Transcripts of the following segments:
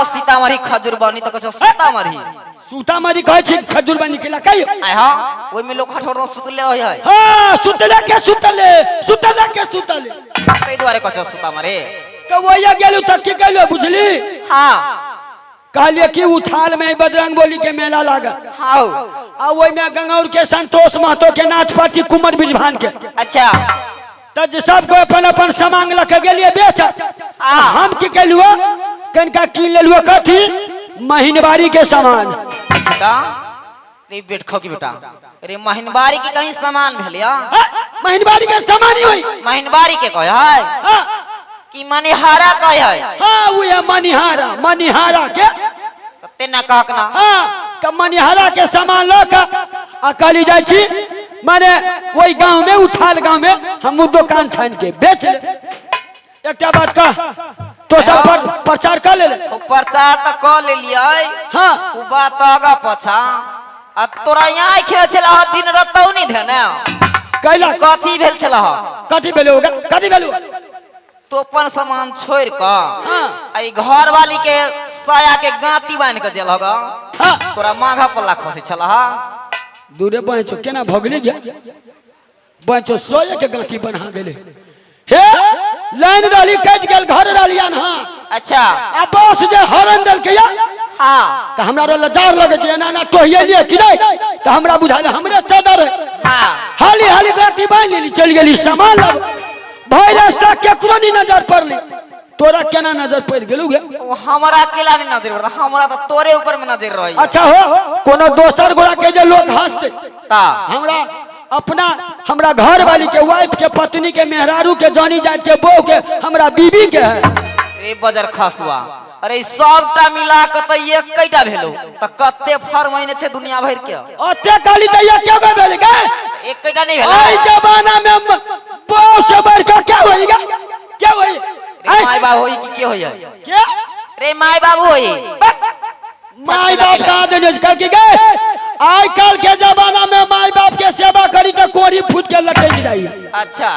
ना सीतामढ़ी खजूर बनी तो कछो सीतामढ़ी सीतामढ़ी कहे छी खजूर बनी केला कहियो आय हां ओइ में लोग खठोर सुतले रहै है हां सुतले के सुतले तै दुआरे कछो सीतामढ़ी तो वइया गेलु त की कहलो बुझली हां कहलिए कि उछाल में बजरंग बोली के मेला लागल हां आ ओइ में गंगौर के संतोष महतो के नाच पार्टी कुमार बिजभान के अच्छा तज सब को अपन अपन सामान लख गेलिए बेच हम की कहलुआ कनका कीन लेलुआ कथी महीनबारी के सामान बेटा रे बेट खो की बेटा रे महीनबारी के कहीं सामान भेलिया महीनबारी के सामान ही होई महीनबारी के कहे है कि मनिहारा कहे है हां वो है मनिहारा के तते ना कहक ना हां त मनिहारा के सामान लक अकली जाय छी माने वही गांव में उछाल गांव में हम दुकान छान के बेच ले एकटा बात कह तो सब पर प्रचार कर ले प्रचार त क ले लियै हां उ बात आगा पछा आ तोरा यहां खेल छला दिन रतौ नहीं धेने कैला कथी भेल छला कथी भेलो होगा कथी भेलो तो अपन सामान छोड़ क हां आई घर वाली के साया के गांती बांध के जेल होगा हां तोरा मांगा पल्ला खसे छला दूरे बहचो केना भगली गया बहचो सोए के गलती बना गेले हे लाइन डाली कट गेल घर डालिया ना अच्छा आ बस जे हरन दल के हां त हमरा लजार लगे जे ना ना टोहिए लिए कि नहीं त हमरा बुझाले हमरे चादर हां हाली हाली गलती बांध लेली चल गेली सामान लब भाई रास्ता केकरो नहीं नजर पड़ली तोरा केना नजर पड़ गेलु गे ओ हमरा केला नहीं नजर पड़ता हमरा तो तोरे ऊपर में नजर रही अच्छा हो कोनो दोसर गोरा के जे लोग हंसते ता हमरा अपना हमरा घर वाली के वाइफ के पत्नी के मेहरारू के जानी जात के बहू के हमरा बीबी के है रे बजर खसुआ अरे सबटा मिला के त एक कईटा भेलो त कते फर महीने छे दुनिया भर के ओते काली दैया क्या भेल गे एक कईटा नहीं भेला आई जमाना में बहू से बढ़ के क्या होइगा क्या होई रे माय बाबू होई कि के होई क्या रे माय बाबू होई माय बाप का देने करके गए आज कल के जमाना में माय बाप के सेवा करी तो कोरी फूट के लटक जाई अच्छा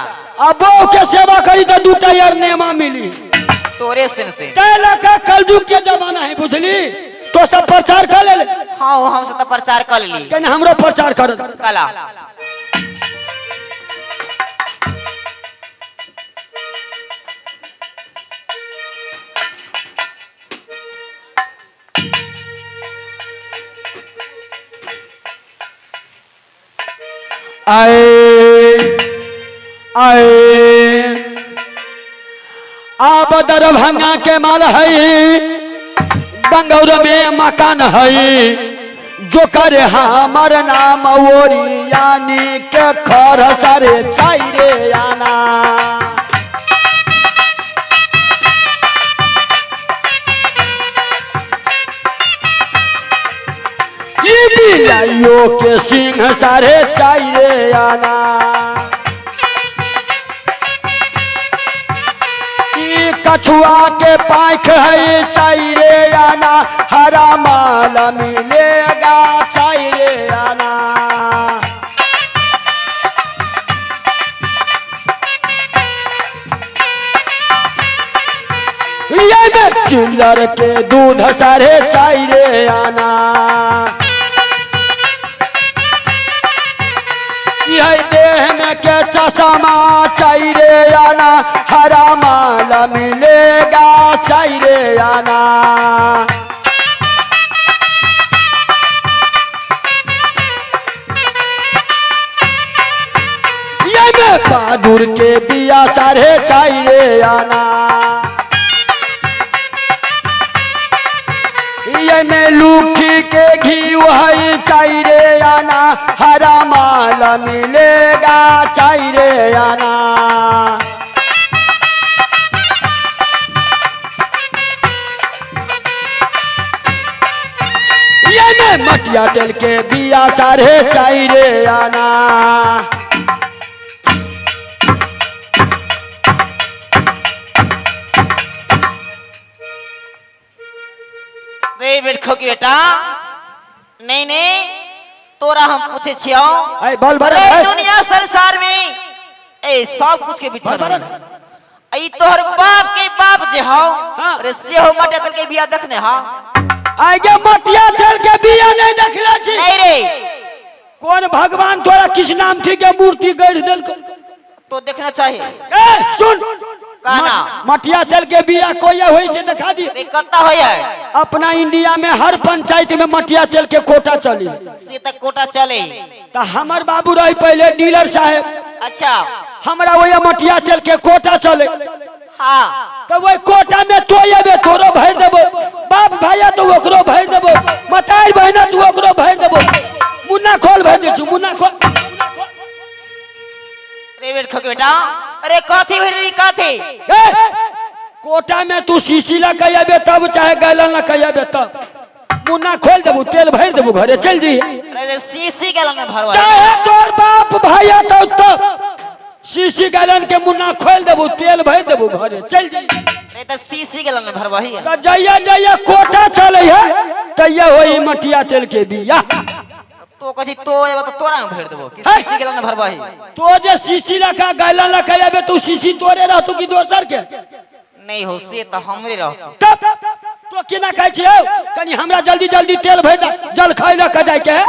अब बहू के सेवा करी तो दूटा यार नेमा मिली तोरे सिन से तेला का कलयुग के जमाना है बुझली तो सब प्रचार कर ले हां हम से तो प्रचार कर ली कने हमरो प्रचार कर कला आए आब दरभंगा के माल है गंगौर में मकान है जो करे हमर नाम ओरियानी के खर सारे चाइरे आना बिलाइयों के सिंह सारे चाइरे आना कछुआ के पाख है चाइरे आना हरा माल मिलेगा चाइरे आना ये में चिल्लर के दूध सारे चाइरे आना यह देह में के चश्मा चाइरे आना हरा माल मिलेगा चाइरे आना ये में बहादुर के बिया सारे चाइरे आना ये में लूठी के घी वही चाइरे आना हरा माल मिलेगा चाइरे आना ये में मटिया तेल के बिया सारे चाइरे आना रे बेटखो की बेटा नहीं नहीं तोरा हम पूछे छियो बोल दुनिया संसार में ए सब कुछ के बीच आई तोहर बाप के बाप जे हो हाँ। अरे से हो मटिया तेल के बिया देखने हा आगे मटिया तेल के बिया नहीं देखला छी नहीं रे कौन भगवान तोरा किस नाम थी के मूर्ति गढ़ देल तो देखना चाहिए ए सुन कहना मटिया तेल के बिया कोई होई से दिखा दी रे कत्ता होया है अपना इंडिया में हर पंचायत में मटिया तेल के कोटा चली से तक कोटा चले तो हमार बाबू रही पहले डीलर साहब अच्छा हमरा वही मटिया तेल के कोटा चले हाँ तो वही कोटा में तो ये तोरो भर देबो बाप भैया तो ओकरो भर देबो मताई बहना तू ओकरो भर देबो मुन्ना खोल भर दे छु मुन्ना खोल रे बेट खक बेटा अरे काथी भर देवी काथी ए कोटा में तू शीशी ला कहिबे तब चाहे गैलन ला कहिबे तब मुन्ना खोल देबो तेल भर देबो घरे चल जी अरे सीसी गैलन में भरवा चाहे तोर बाप भैया तो तब शीशी गैलन के मुन्ना खोल देबो तेल भर देबो घरे चल जी रे त सीसी गैलन में भरवा ही तो जइया जइया कोटा चले है तइया होई मटिया तेल के बिया तो कथी तो एबा तो तोरा में भर देबो कि सीसी गैलन में भरवा ही तो जे शीशी लखा गैलन ला कहिबे तू शीशी तोरे रहतू कि दोसर के नहीं हो से त हमरे रहतो तब तो केना कहै छियौ कनी हमरा जल्दी जल्दी तेल भर दे जल खाइ ल क जाय के है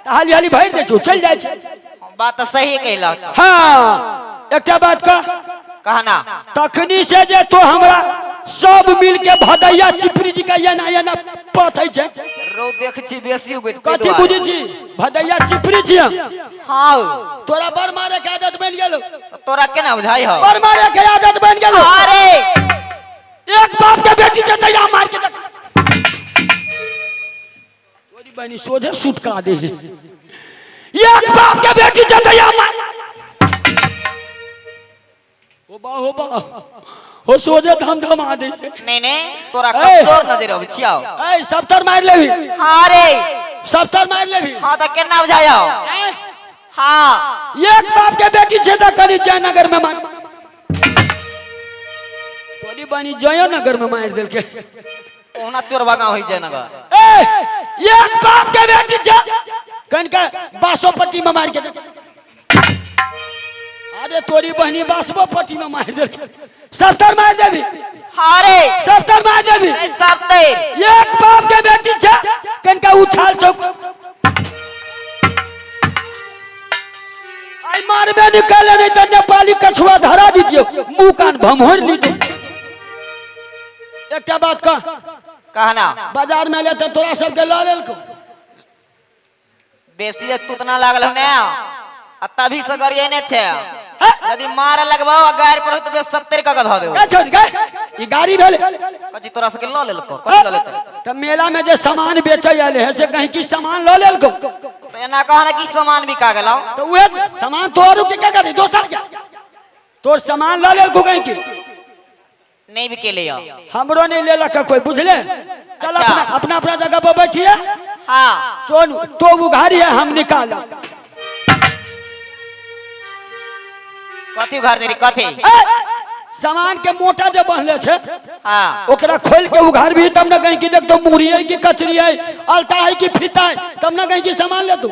हाली हाली भर दे छु चल जाय छै बात तो सही कहला हाँ एकटा बात कहना तखनी से जे तो हमरा सब मिल के भदैया चिपरी जी का या ना पथै छै रो देख छी बेसी उगत कथि बुझी छी भदैया चिपरी छी हां तोरा बर मारे के आदत बन गेलो तोरा केना बुझाई हो बर मारे के आदत बन गेलो अरे एक बाप के बेटी के दैया मार के तोरी बहनी सोझे सुटका दे एक बाप के बेटी के दैया मार हो बा हो सोझे धम दे नहीं तोरा कमजोर नजर अब छियाओ ए सप्तर मार लेबी हां रे सप्तर मार लेबी हां त केना बुझायो हां एक बाप के बेटी छे त कनी जयनगर में मार तोरी बनी जयनगर में मार देल के ओना चोरबा गांव होई जयनगर ए एक बाप के बेटी छे कनका बासोपट्टी में मार के दे अरे तोरी बहनी बासोपट्टी में मार दे सप्तर मार देबी हां रे सप्तर मार देबी ए सप्तर एक बाप के बेटी छे कनका उछाल चौक आई मारबे निकले नहीं तो नेपाली कछुआ धरा दीजियो मुंह कान भमोर ली एकटा बात कहना बाजार में ले तो तोरा सब के ला लेल को बेसी तुतना लागल हम आ तभी से गरिए ने छे यदि मार लगबाओ गाड़ी पर तो 70 का धो देबो ए छोड़ गए ई गाड़ी भेले कथि तोरा से के ल लेलको कथि ल लेते त मेला में जे सामान बेचै आले है से कहीं की सामान ल लेल को तो एना कहना कि सामान बिका गेलो तो वे सामान तोरू के क्या करे दोसर क्या तोर सामान ल लेल को कहीं की नहीं बिके लिया हमरो नहीं ले लका कोई बुझले चल अच्छा। अपना जगह पर बैठिए हां तो उघारी है हम निकाल कथि उघार देरी कथि सामान के मोटा जो बहले छे हां ओकरा खोल के उघार भी तब न कहीं की देख तो मुरी है कि कचरी है अलता है कि फीता है तब न कहीं की सामान ले तू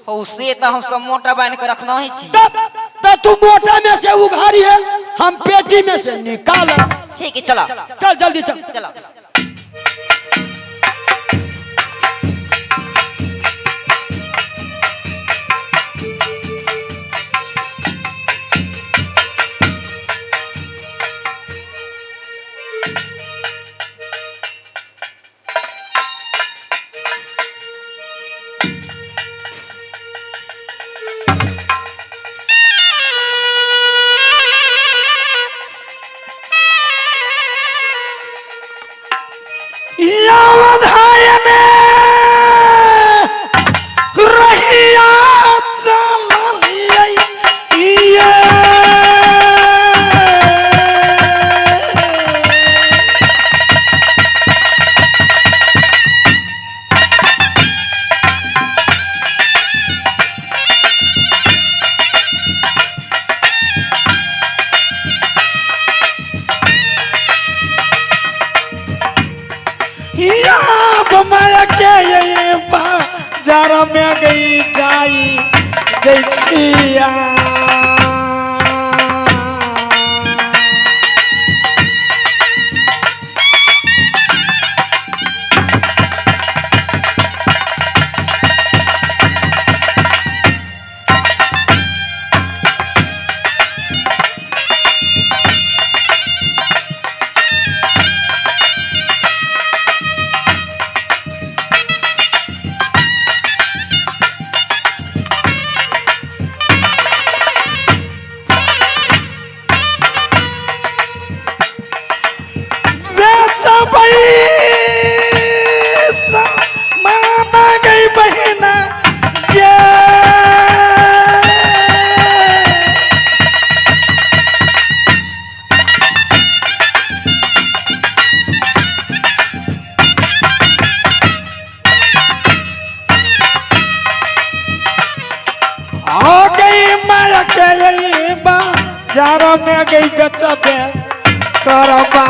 हो से तो हम सब मोटा बांध के रखना ही छी तब तू मोटा में से उघारी है हम पेटी में से निकाल ठीक है चला चल जल्दी चल चला जरा में गई जाई गई छिया बाजार में गई बेचबे करबा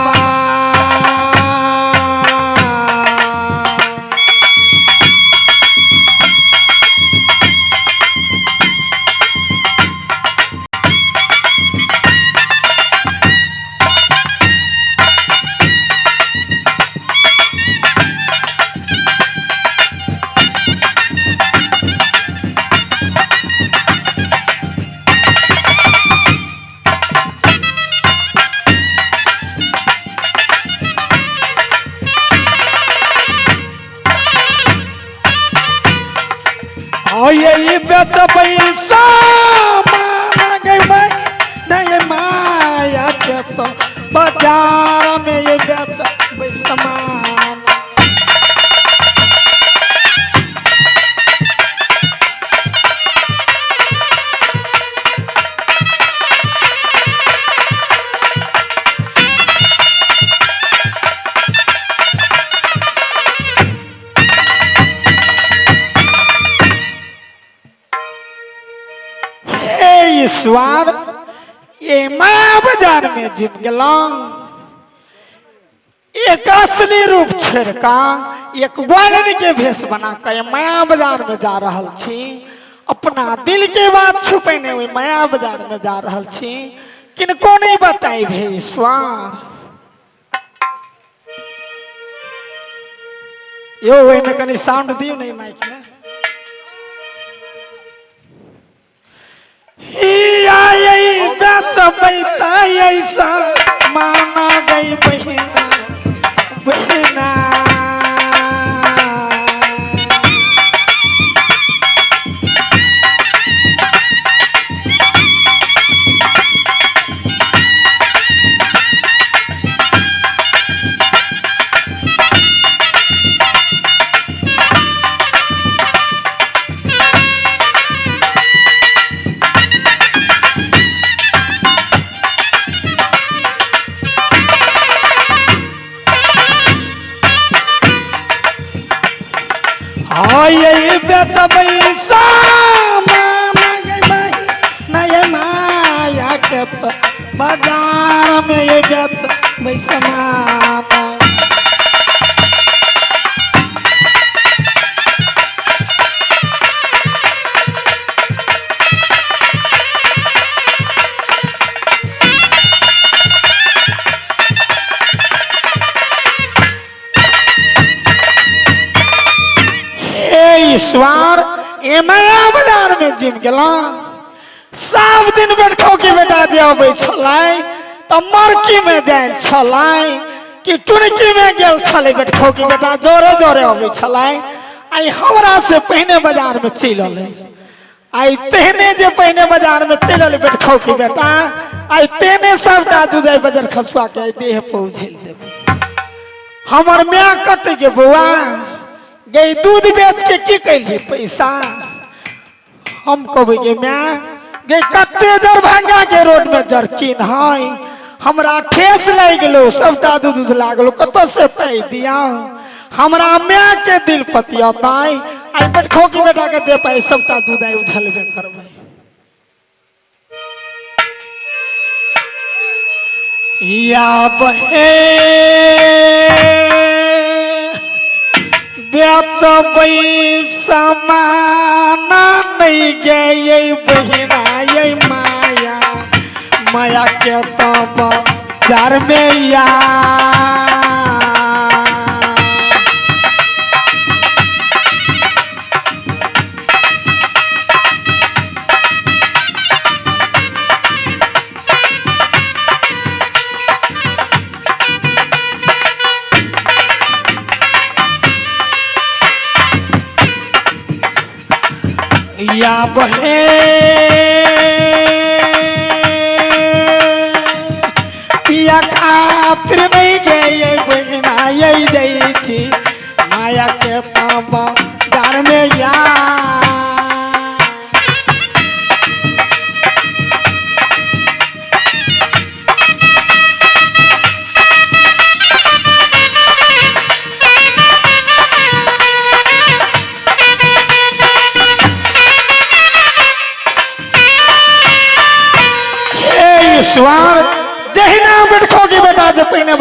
यही बेच पैसा नहीं माया के तो बाजार में ये बेच सामान ईश्वर ये माया बाजार में जीत गला एक असली रूप छोड़ का एक ग्वालिन के भेष बना कर माया बाजार में जा रहा छी अपना दिल के बात छुपने हुए माया बाजार में जा रहा छी किनको नहीं बताई भे ईश्वर यो वे कनी साउंड दियो नहीं माइक में यही बेच बैता ऐसा माना गई बहिना बहिना यही बेच पैसा नहीं माया के बाजार में ये बेच पैसा ईश्वर ये माया बाजार में जीत गला सब दिन बैठो के बेटा जे अबै छलै त मरकी में जाय छलै कि टुनकी में गेल छलै बैठो के बेटा जोरे जोरे अबै छलै आई हमरा से पहने बाजार में चलल आई तेने जे पहने बाजार में चलल बैठो के बेटा आई तेने सबटा दूध बाजार खसुआ के देह पहुँचल देबे हमर माय कत के बउआ गई दूध बेच के की कैली पैसा हम कहबै के मैं गई कते दरभंगा के रोड में जरकिन है हमरा ठेस लग गेलो सबटा दूध लागलो कत से पाई दिया हमरा माय के दिल पतियाताई आई बैठो की बेटा के दे पाई सबटा दूध आई उझलबे करबै या बहे बेचबै समाना नहीं गए बहिना ये माया माया के तब घर में या बहे पिया खातिर नहीं गए बहिना यही जाइ छी माया के तब घर में या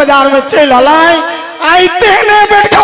बाजार में चल अलाई आई तेने बैठ